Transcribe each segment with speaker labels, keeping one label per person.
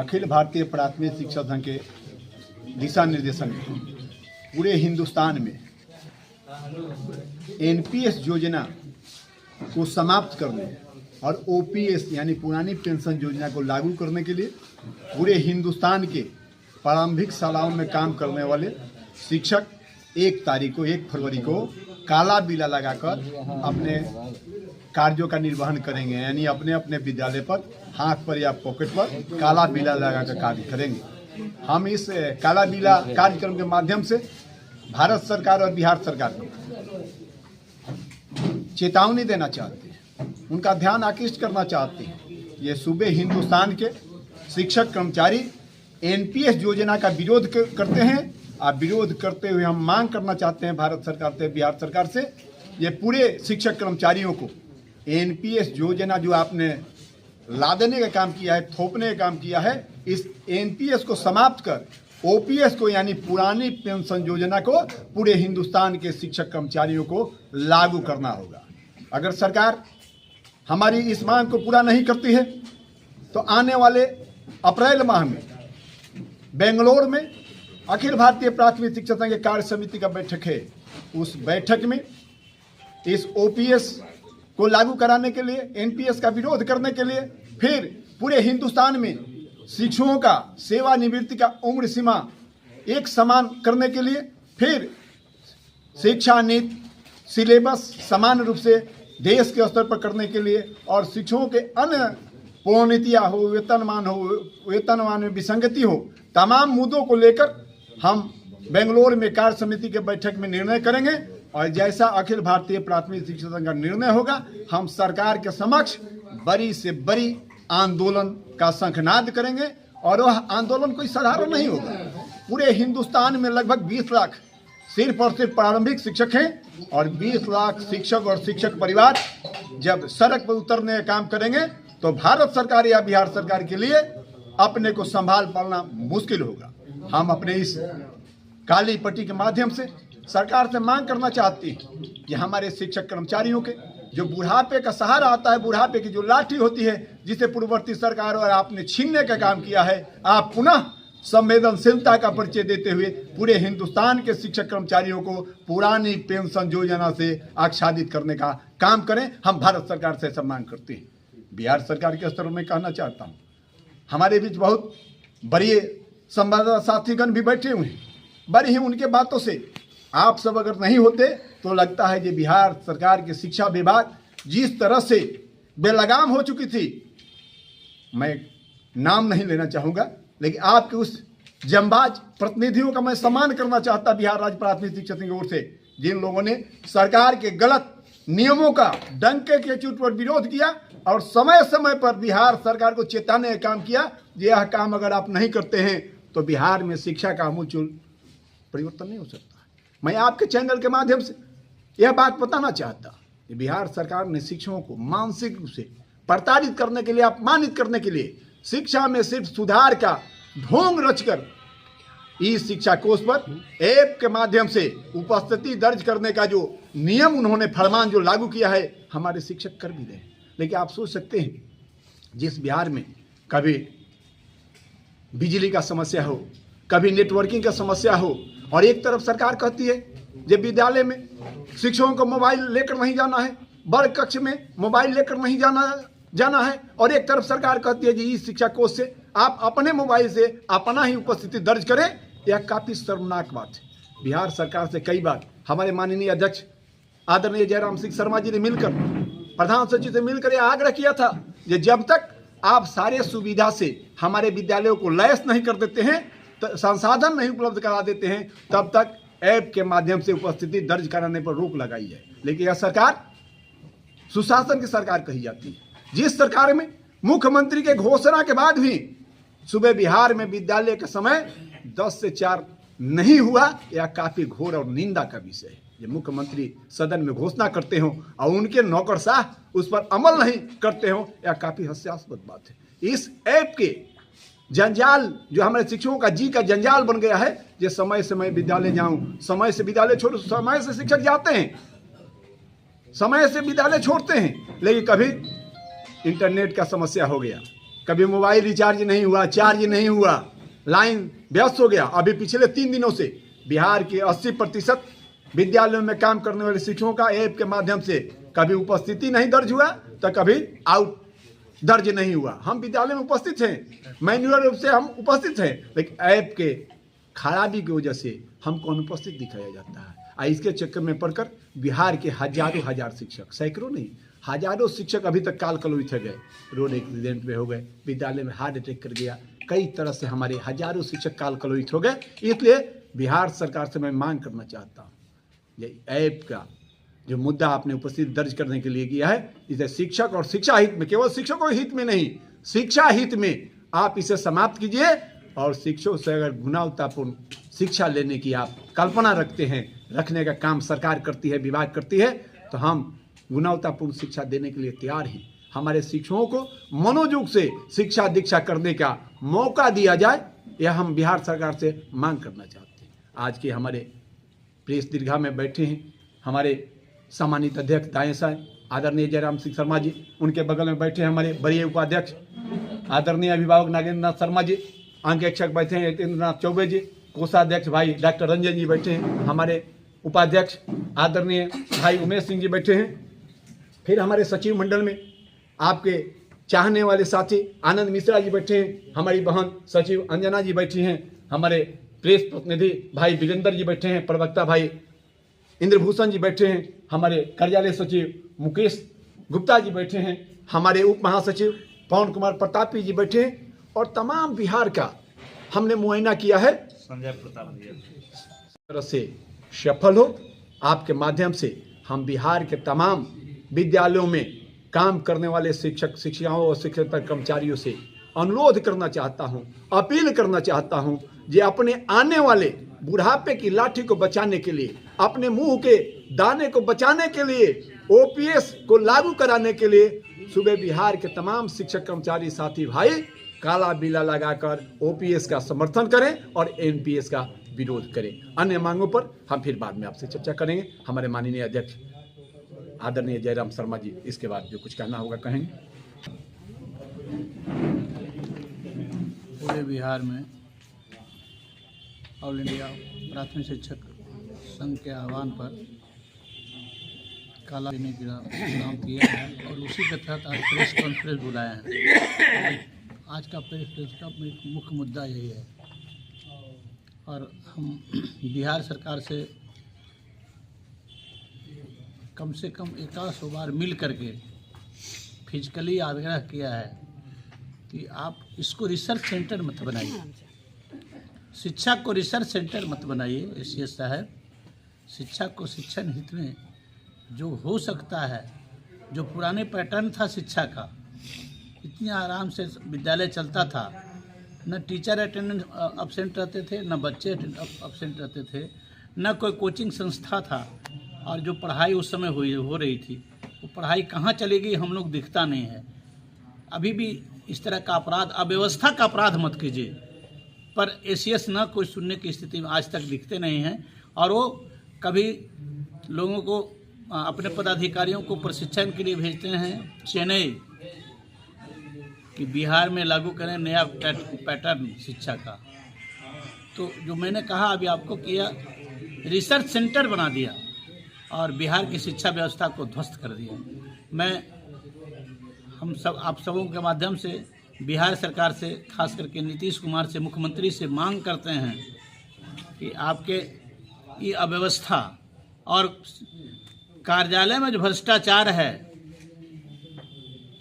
Speaker 1: अखिल भारतीय प्राथमिक शिक्षा संघ के दिशा निर्देशन में पूरे हिंदुस्तान में एनपीएस योजना को समाप्त करने और ओपीएस यानी पुरानी पेंशन योजना को लागू करने के लिए पूरे हिंदुस्तान के प्रारंभिक शालाओं में काम करने वाले शिक्षक 1 फरवरी को काला बिला लगाकर अपने कार्यों का निर्वहन करेंगे, यानी अपने अपने विद्यालय पर हाथ पर या पॉकेट पर काला बिला लगाकर कार्य करेंगे। हम इस काला बिला कार्यक्रम के माध्यम से भारत सरकार और बिहार सरकार को चेतावनी देना चाहते हैं, उनका ध्यान आकृष्ट करना चाहते हैं। ये सूबे हिंदुस्तान के शिक्षक कर्मचारी एनपीएस योजना का विरोध करते हैं और विरोध करते हुए हम मांग करना चाहते हैं भारत सरकार से, बिहार सरकार से, ये पूरे शिक्षक कर्मचारियों को एनपीएस योजना जो आपने लादने का काम किया है, थोपने का काम किया है, इस एनपीएस को समाप्त कर ओपीएस को यानी पुरानी पेंशन योजना को पूरे हिंदुस्तान के शिक्षक कर्मचारियों को लागू करना होगा। अगर सरकार हमारी इस मांग को पूरा नहीं करती है तो आने वाले अप्रैल माह में बेंगलोर में अखिल भारतीय प्राथमिक शिक्षा संघ कार्य समिति का बैठक है। उस बैठक में इस ओपीएस को लागू कराने के लिए, एनपीएस का विरोध करने के लिए, फिर पूरे हिंदुस्तान में शिक्षकों का सेवानिवृत्ति का उम्र सीमा एक समान करने के लिए, फिर शिक्षा नीति सिलेबस समान रूप से देश के स्तर पर करने के लिए और शिक्षकों के अन्य प्रोन्नतियाँ हो, वेतनमान में विसंगति हो, तमाम मुद्दों को लेकर हम बेंगलोर में कार्य समिति के बैठक में निर्णय करेंगे और जैसा अखिल भारतीय प्राथमिक शिक्षा संघ का निर्णय होगा हम सरकार के समक्ष बड़ी से बड़ी आंदोलन का शंखनाद करेंगे। और वह आंदोलन कोई साधारण नहीं होगा। पूरे हिंदुस्तान में लगभग 20 लाख सिर्फ और सिर्फ प्रारंभिक शिक्षक हैं और 20 लाख शिक्षक और शिक्षक परिवार जब सड़क पर उतरने का काम करेंगे तो भारत सरकार या बिहार सरकार के लिए अपने को संभाल पाना मुश्किल होगा। हम अपने इस काली पट्टी के माध्यम से सरकार से मांग करना चाहते हैं कि हमारे शिक्षक कर्मचारियों के जो बुढ़ापे का सहारा आता है, बुढ़ापे की जो लाठी होती है जिसे पूर्ववर्ती सरकार और आपने छीनने का काम किया है, आप पुनः संवेदनशीलता का परिचय देते हुए पूरे हिंदुस्तान के शिक्षक कर्मचारियों को पुरानी पेंशन योजना से आच्छादित करने का काम करें। हम भारत सरकार से ऐसा मांग करते हैं। बिहार सरकार के स्तर में कहना चाहता हूँ, हमारे बीच बहुत बड़ी संवाददाता साथीगण भी बैठे हुए हैं, बड़ी ही उनके बातों से आप सब अगर नहीं होते तो लगता है कि बिहार सरकार के शिक्षा विभाग जिस तरह से बेलगाम हो चुकी थी, मैं नाम नहीं लेना चाहूँगा, लेकिन आपके उस जंबाज प्रतिनिधियों का मैं सम्मान करना चाहता बिहार राज्य प्राथमिक शिक्षा संघ की ओर से, जिन लोगों ने सरकार के गलत नियमों का डंके के चोट पर विरोध किया और समय समय पर बिहार सरकार को चेताने का काम किया। यह काम अगर आप नहीं करते हैं तो बिहार में शिक्षा का आमूल परिवर्तन नहीं हो सकता। मैं आपके चैनल के माध्यम से यह बात बताना चाहता कि बिहार सरकार ने शिक्षकों को मानसिक रूप से प्रताड़ित करने के लिए, अपमानित करने के लिए शिक्षा में सिर्फ सुधार का ढोंग रचकर इस शिक्षा कोष पर ऐप के माध्यम से उपस्थिति दर्ज करने का जो नियम उन्होंने फरमान जो लागू किया है, हमारे शिक्षक कर भी रहे। लेकिन आप सोच सकते हैं, जिस बिहार में कभी बिजली का समस्या हो, कभी नेटवर्किंग का समस्या हो और एक तरफ सरकार कहती है जब विद्यालय में शिक्षकों को मोबाइल लेकर नहीं जाना है, वर्ग कक्ष में मोबाइल लेकर नहीं जाना है, और एक तरफ सरकार कहती है जी इस शिक्षा कोष से आप अपने मोबाइल से अपना ही उपस्थिति दर्ज करें। यह काफ़ी शर्मनाक बात है। बिहार सरकार से कई बार हमारे माननीय अध्यक्ष आदरणीय जयराम सिंह शर्मा जी ने मिलकर, प्रधान सचिव से मिलकर यह आग्रह किया था कि जब तक आप सारे सुविधा से हमारे विद्यालयों को लैस नहीं कर देते हैं, संसाधन नहीं उपलब्ध करा देते हैं, तब तक ऐप के माध्यम से उपस्थिति दर्ज कराने पर रोक लगाई है। लेकिन यह सरकार सुशासन की सरकार कही जाती है, जिस सरकार में मुख्यमंत्री के घोषणा के बाद भी सुबह बिहार में विद्यालय का समय 10 से 4 नहीं हुआ, यह काफी घोर और निंदा का विषय है। ये मुख्यमंत्री सदन में घोषणा करते हो और उनके नौकरशाह उस पर अमल नहीं करते हो, यह काफी हास्यास्पद बात है। इस ऐप के जंजाल जो हमारे शिक्षकों का जी का जंजाल बन गया है, जो समय समय विद्यालय जाऊं, समय से विद्यालय छोड़ो, समय से शिक्षक जाते हैं, समय से विद्यालय छोड़ते हैं, लेकिन कभी इंटरनेट का समस्या हो गया, कभी मोबाइल रिचार्ज नहीं हुआ, चार्ज नहीं हुआ, लाइन व्यस्त हो गया। अभी पिछले 3 दिनों से बिहार के 80% विद्यालयों में काम करने वाले शिक्षकों का ऐप के माध्यम से कभी उपस्थिति नहीं दर्ज हुआ तो कभी आउट दर्ज नहीं हुआ। हम विद्यालय में उपस्थित हैं, मैन्युअल रूप से हम उपस्थित हैं, लेकिन ऐप के खराबी की वजह से हमको अनुपस्थित दिखाया जाता है। इसके चक्कर में पड़कर बिहार के हजारों हजार शिक्षक, सैकड़ों नहीं हजारों शिक्षक अभी तक काल कलोहित हो गए, रोड एक्सीडेंट में हो गए, विद्यालय में हार्ट अटैक कर गया, कई तरह से हमारे हजारों शिक्षक काल कलोहित हो गए। इसलिए बिहार सरकार से मैं मांग करना चाहता हूँ, ये ऐप का जो मुद्दा आपने उपस्थित दर्ज करने के लिए किया है, इसे शिक्षक और शिक्षा हित में, केवल शिक्षकों के हित में नहीं, शिक्षा हित में आप इसे समाप्त कीजिए। और शिक्षकों से अगर गुणवत्तापूर्ण शिक्षा लेने की आप कल्पना रखते हैं, रखने का काम सरकार करती है, विभाग करती है, तो हम गुणवत्तापूर्ण शिक्षा देने के लिए तैयार हैं। हमारे शिक्षकों को मनोयोग से शिक्षा दीक्षा करने का मौका दिया जाए, यह हम बिहार सरकार से मांग करना चाहते हैं। आज के हमारे प्रेस दीर्घा में बैठे हैं हमारे सम्मानित अध्यक्ष दाएं साहब आदरणीय जयराम सिंह शर्मा जी, उनके बगल में बैठे हैं हमारे वरीय उपाध्यक्ष आदरणीय अभिभावक नागेंद्र नाथ शर्मा जी, अंकेक्षक बैठे हैं यतेंद्र नाथ चौबे जी, कोषाध्यक्ष भाई डॉक्टर रंजन जी बैठे हैं, हमारे उपाध्यक्ष आदरणीय भाई उमेश सिंह जी बैठे हैं। फिर हमारे सचिव मंडल में आपके चाहने वाले साथी आनंद मिश्रा जी बैठे हैं, हमारी बहन सचिव अंजना जी बैठी हैं, हमारे प्रेस प्रतिनिधि भाई वीरेंद्र जी बैठे हैं, प्रवक्ता भाई इंद्रभूषण जी बैठे हैं, हमारे कार्यालय सचिव मुकेश गुप्ता जी बैठे हैं, हमारे उप महासचिव पवन कुमार प्रतापी जी बैठे हैं, और तमाम बिहार का हमने मुआयना किया है। संजय प्रताप तरह से सफल हो, आपके माध्यम से हम बिहार के तमाम विद्यालयों में काम करने वाले शिक्षक शिक्षिकाओं और शिक्षक कर्मचारियों से अनुरोध करना चाहता हूं, अपील करना चाहता हूं, जे अपने आने वाले बुढ़ापे की लाठी को बचाने के लिए, अपने मुंह के दाने को बचाने के लिए, ओपीएस को लागू कराने के लिए सुबह बिहार के तमाम शिक्षक कर्मचारी साथी भाई काला बिला लगाकर ओपीएस का समर्थन करें और एनपीएस का विरोध करें। अन्य मांगों पर हम फिर बाद में आपसे चर्चा करेंगे। हमारे माननीय अध्यक्ष आदरणीय जयराम शर्मा जी इसके बाद जो कुछ कहना होगा कहेंगे।
Speaker 2: पूरे बिहार में ऑल इंडिया प्राथमिक शिक्षक संघ के आह्वान पर काला देने का काम किया है और उसी के तहत आज प्रेस कॉन्फ्रेंस बुलाया है। आज का प्रेस का मुख्य मुद्दा यही है और हम बिहार सरकार से कम से कम 100 बार मिल करके फिजिकली आग्रह किया है कि आप इसको रिसर्च सेंटर मत बनाइए, शिक्षा को रिसर्च सेंटर मत बनाइए। एसीएस साहब, शिक्षा को शिक्षण हित में जो हो सकता है, जो पुराने पैटर्न था शिक्षा का, इतनी आराम से विद्यालय चलता था, न टीचर अटेंडेंस अब्सेंट रहते थे, न बच्चे अब्सेंट रहते थे, न कोई कोचिंग संस्था था, और जो पढ़ाई उस समय हो रही थी वो पढ़ाई कहाँ चली गई हम लोग दिखता नहीं है। अभी भी इस तरह का अपराध, अव्यवस्था का अपराध मत कीजिए, पर एसीएस न कोई सुनने की स्थिति में आज तक दिखते नहीं हैं। और वो कभी लोगों को, अपने पदाधिकारियों को प्रशिक्षण के लिए भेजते हैं चेन्नई कि बिहार में लागू करें नया पैटर्न शिक्षा का। तो जो मैंने कहा अभी आपको किया, रिसर्च सेंटर बना दिया और बिहार की शिक्षा व्यवस्था को ध्वस्त कर दिया। मैं हम सब आप सबों के माध्यम से बिहार सरकार से, खास करके नीतीश कुमार से, मुख्यमंत्री से मांग करते हैं कि आपके ये अव्यवस्था और कार्यालय में जो भ्रष्टाचार है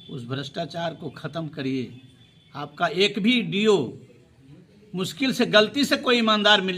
Speaker 2: उस भ्रष्टाचार को ख़त्म करिए। आपका एक भी डीओ, मुश्किल से गलती से कोई ईमानदार मिल जाए